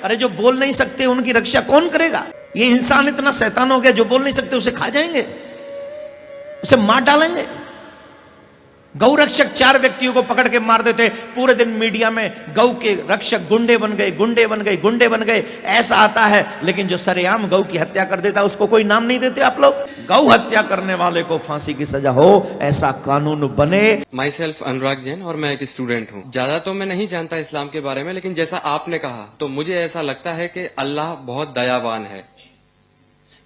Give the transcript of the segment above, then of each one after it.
अरे जो बोल नहीं सकते उनकी रक्षा कौन करेगा? ये इंसान इतना शैतान हो गया, जो बोल नहीं सकते उसे खा जाएंगे, उसे मार डालेंगे। गौ रक्षक 4 व्यक्तियों को पकड़ के मार देते, पूरे दिन मीडिया में गौ के रक्षक गुंडे बन गए, गुंडे बन गए, गुंडे बन गए, ऐसा आता है। लेकिन जो सरेआम गौ की हत्या कर देता है उसको कोई नाम नहीं देते आप लोग। गौ हत्या करने वाले को फांसी की सजा हो, ऐसा कानून बने। माई सेल्फ अनुराग जैन और मैं एक स्टूडेंट हूँ। ज्यादा तो मैं नहीं जानता इस्लाम के बारे में, लेकिन जैसा आपने कहा तो मुझे ऐसा लगता है कि अल्लाह बहुत दयावान है,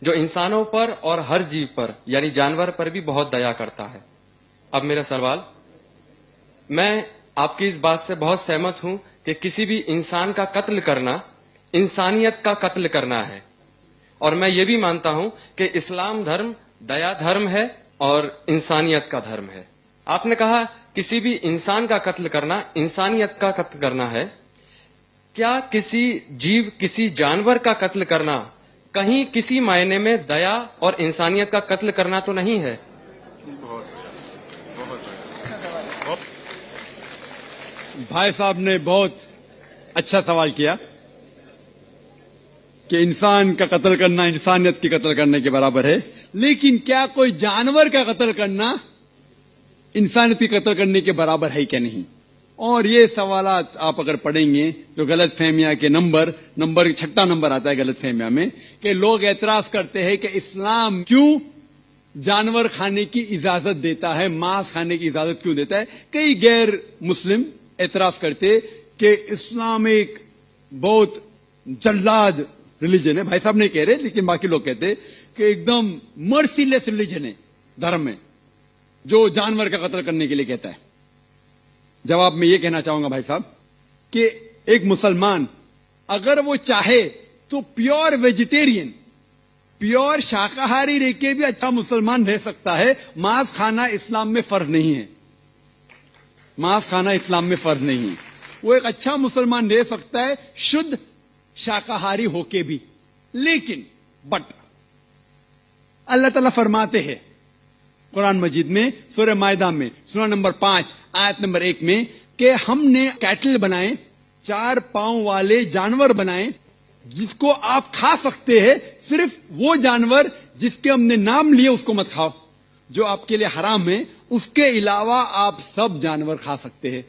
जो इंसानों पर और हर जीव पर यानी जानवर पर भी बहुत दया करता है। अब मेरा सवाल, मैं आपकी इस बात से बहुत सहमत हूं कि किसी भी इंसान का कत्ल करना इंसानियत का कत्ल करना है, और मैं ये भी मानता हूं कि इस्लाम धर्म दया धर्म है और इंसानियत का धर्म है। आपने कहा किसी भी इंसान का कत्ल करना इंसानियत का कत्ल करना है। क्या किसी जीव, किसी जानवर का कत्ल करना कहीं किसी मायने में दया और इंसानियत का कत्ल करना तो नहीं है? भाई साहब ने बहुत अच्छा सवाल किया कि इंसान का कत्ल करना इंसानियत की कत्ल करने के बराबर है, लेकिन क्या कोई जानवर का कत्ल करना इंसानियत की कत्ल करने के बराबर है क्या नहीं? और ये सवालात आप अगर पढ़ेंगे तो गलत फहमियां के नंबर 6 नंबर आता है गलत फहमिया में, कि लोग एतराज करते हैं कि इस्लाम क्यों जानवर खाने की इजाजत देता है, मांस खाने की इजाजत क्यों देता है। कई गैर मुस्लिम एतराज करते कि इस्लाम एक बहुत जल्लाद रिलीजन है। भाई साहब नहीं कह रहे, लेकिन बाकी लोग कहते कि एकदम मर्सीलेस रिलीजन है, धर्म है, जो जानवर का कत्ल करने के लिए कहता है। जवाब में यह कहना चाहूंगा भाई साहब कि एक मुसलमान अगर वो चाहे तो प्योर वेजिटेरियन, प्योर शाकाहारी रह के भी अच्छा मुसलमान रह सकता है। मांस खाना इस्लाम में फर्ज नहीं है, मांस खाना इस्लाम में फर्ज नहीं है। वो एक अच्छा मुसलमान रह सकता है शुद्ध शाकाहारी होके भी। लेकिन बट अल्लाह ताला फरमाते हैं कुरान मजीद में सूरह मायदा में सूरा नंबर 5 आयत नंबर 1 में कि हमने कैटल बनाए, 4 पांव वाले जानवर बनाए जिसको आप खा सकते हैं। सिर्फ वो जानवर जिसके हमने नाम लिए उसको मत खाओ, जो आपके लिए हराम है। उसके अलावा आप सब जानवर खा सकते हैं।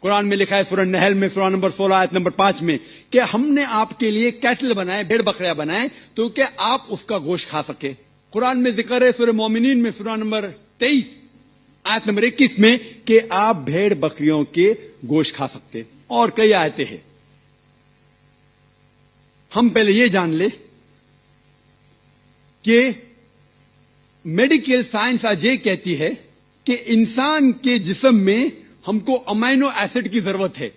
कुरान में लिखा है सूरह नहल में सूरा नंबर 16 आयत नंबर 5 में कि हमने आपके लिए कैटल बनाए, भेड़ बकरियां बनाए, तो कि आप उसका गोश्त खा सके। कुरान में जिक्र है सूरह मोमिनीन में सूरा नंबर 23 आयत नंबर 21 में कि आप भेड़ बकरियों के गोश्त खा सकते। और कई आयतें हैं। हम पहले ये जान ले कि मेडिकल साइंस आज ये कहती है कि इंसान के जिस्म में हमको अमाइनो एसिड की जरूरत है,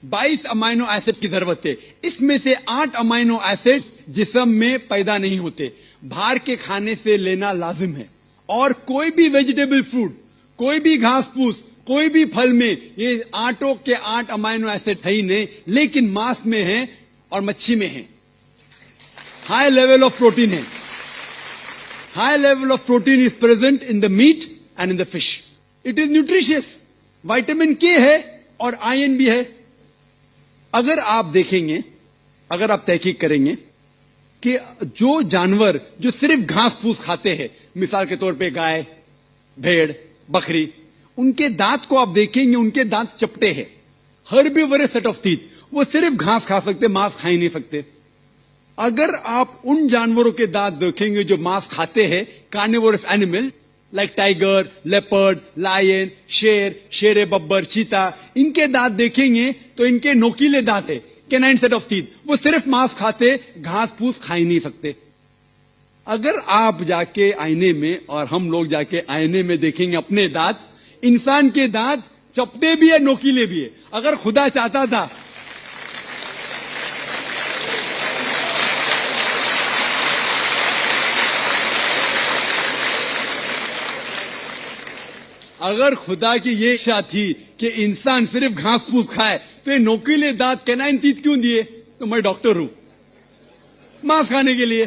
22 अमाइनो एसिड की जरूरत है। इसमें से 8 अमाइनो एसिड जिस्म में पैदा नहीं होते, बाहर के खाने से लेना लाजिम है। और कोई भी वेजिटेबल फूड, कोई भी घास फूस, कोई भी फल में ये 8 के 8 अमाइनो एसिड है ही नहीं, लेकिन मांस में है और मच्छी में है। हाई लेवल ऑफ प्रोटीन है। High level of protein is present in the meat and in the fish. It is nutritious. Vitamin K है और आयरन भी है। अगर आप देखेंगे, अगर आप तहकीक करेंगे कि जो जानवर जो सिर्फ घास फूस खाते हैं, मिसाल के तौर पे गाय, भेड़, बकरी, उनके दांत को आप देखेंगे, उनके दांत चपटे हैं। हर्बीवोरस सेट ऑफ टीथ, वो सिर्फ घास खा सकते, मांस खा ही नहीं सकते। अगर आप उन जानवरों के दांत देखेंगे जो मांस खाते हैं, carnivorous animal like tiger, leopard, lion, शेर, शेर बब्बर, चीता, इनके दांत देखेंगे तो इनके नोकीले दांत है, कैनाइन सेट ऑफ टीथ। वो सिर्फ मांस खाते, घास फूस खा ही नहीं सकते। अगर आप जाके आईने में और हम लोग जाके आईने में देखेंगे अपने दांत, इंसान के दांत चपटे भी है, नोकीले भी है। अगर खुदा चाहता था अगर खुदा की ये इच्छा थी कि इंसान सिर्फ घास फूस खाए तो ये नोकीले दांत कैनाइन टीथ क्यों दिए? तो मैं डॉक्टर हूं, मांस खाने के लिए।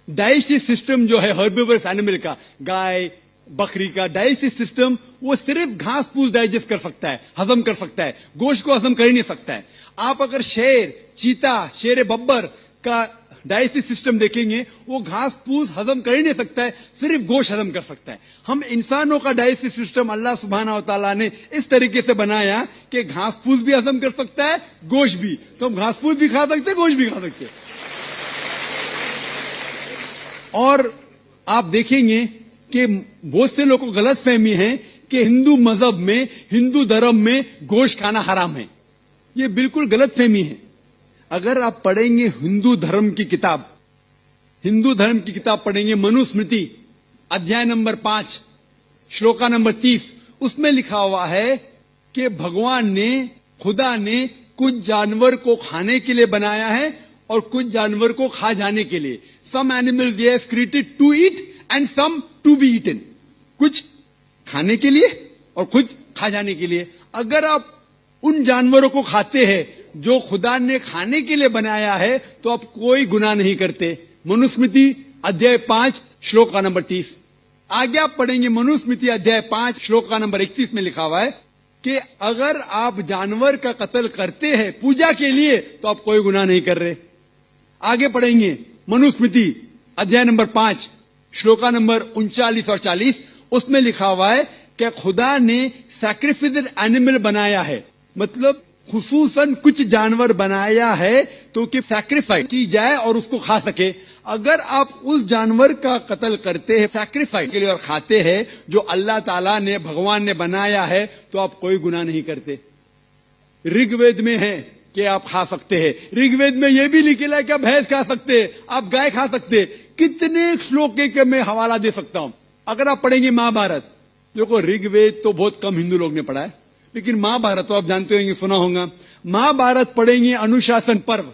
डाइजेस्टिव सिस्टम जो है हर्बिवरस एनिमल का, गाय, बकरी का डाइजेस्टिव सिस्टम वो सिर्फ घास फूस डाइजेस्ट कर सकता है, हजम कर सकता है, गोश्त को हजम कर ही नहीं सकता है। आप अगर शेर, चीता, शेर बब्बर का डाइजेस्टिव सिस्टम देखेंगे, वो घास फूस हजम कर ही नहीं सकता है, सिर्फ गोश्त हजम कर सकता है। हम इंसानों का डाइजेस्टिव सिस्टम अल्लाह सुब्हानहू व तआला ने इस तरीके से बनाया कि घास फूस भी हजम कर सकता है, गोश्त भी। तो हम घास फूस भी खा सकते हैं, गोश्त भी खा सकते हैं। और आप देखेंगे कि बहुत से लोगों को गलत फहमी है कि हिंदू मजहब में, हिंदू धर्म में गोश्त खाना हराम है। यह बिल्कुल गलत फहमी है। अगर आप पढ़ेंगे हिंदू धर्म की किताब, हिंदू धर्म की किताब पढ़ेंगे, मनुस्मृति अध्याय नंबर 5 श्लोका नंबर 30, उसमें लिखा हुआ है कि भगवान ने, खुदा ने कुछ जानवर को खाने के लिए बनाया है और कुछ जानवर को खा जाने के लिए। Some animals they have created to eat and some to be eaten. कुछ खाने के लिए और कुछ खा जाने के लिए। अगर आप उन जानवरों को खाते हैं जो खुदा ने खाने के लिए बनाया है, तो आप कोई गुनाह नहीं करते। मनुस्मृति अध्याय 5 श्लोक का नंबर 30। आगे आप पढ़ेंगे मनुस्मृति अध्याय 5 श्लोक का नंबर 31 में लिखा हुआ है कि अगर आप जानवर का कत्ल करते हैं पूजा के लिए, तो आप कोई गुनाह नहीं कर रहे। आगे पढ़ेंगे मनुस्मृति अध्याय नंबर 5 श्लोका नंबर 39 और 40, उसमें लिखा हुआ है कि खुदा ने सैक्रिफिस्ड एनिमल बनाया है, मतलब खुसूसन कुछ जानवर बनाया है तो कि सैक्रिफाइस की जाए और उसको खा सके। अगर आप उस जानवर का कत्ल करते हैं सैक्रिफाइस के लिए और खाते हैं जो अल्लाह ताला ने, भगवान ने बनाया है, तो आप कोई गुनाह नहीं करते। ऋग्वेद में है कि आप खा सकते हैं। ऋग्वेद में यह भी लिखा है कि आप भैंस खा सकते हैं, आप गाय खा सकते हैं। कितने श्लोक के मैं हवाला दे सकता हूं। अगर आप पढ़ेंगे महाभारत, देखो ऋग्वेद तो बहुत कम हिंदू लोग ने पढ़ा है, लेकिन महाभारत तो आप जानते होंगे, सुना होगा। महाभारत पढ़ेंगे अनुशासन पर्व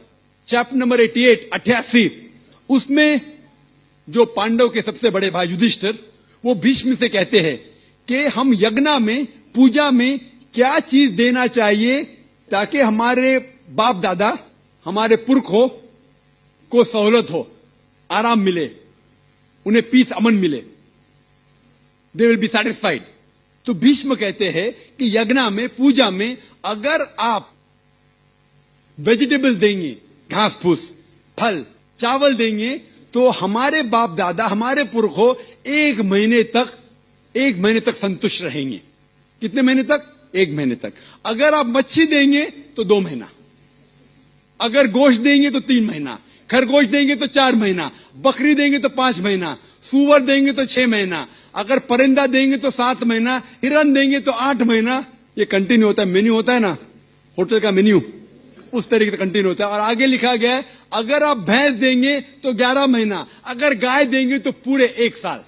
चैप्टर नंबर 88, उसमें जो पांडव के सबसे बड़े भाई युधिष्ठिर, वो भीष्म से कहते हैं कि हम यज्ञ में, पूजा में क्या चीज देना चाहिए ताकि हमारे बाप दादा, हमारे पुरखों को सहूलत हो, आराम मिले, उन्हें पीस, अमन मिले, दे विल बी सेटिस्फाइड। तो भीष्म कहते हैं कि यज्ञ में, पूजा में अगर आप वेजिटेबल्स देंगे, घास फूस, फल, चावल देंगे, तो हमारे बाप दादा, हमारे पुरखों 1 महीने तक संतुष्ट रहेंगे। कितने महीने तक? 1 महीने तक। अगर आप मच्छी देंगे तो 2 महीना, अगर गोश्त देंगे तो 3 महीना, खरगोश देंगे तो 4 महीना, बकरी देंगे तो 5 महीना, सूअर देंगे तो 6 महीना, अगर परिंदा देंगे तो 7 महीना, हिरन देंगे तो 8 महीना। ये कंटिन्यू होता है, मेन्यू होता है ना होटल का मेन्यू, उस तरीके से कंटिन्यू होता है। और आगे लिखा गया है अगर आप भैंस देंगे तो 11 महीना, अगर गाय देंगे तो पूरे 1 साल।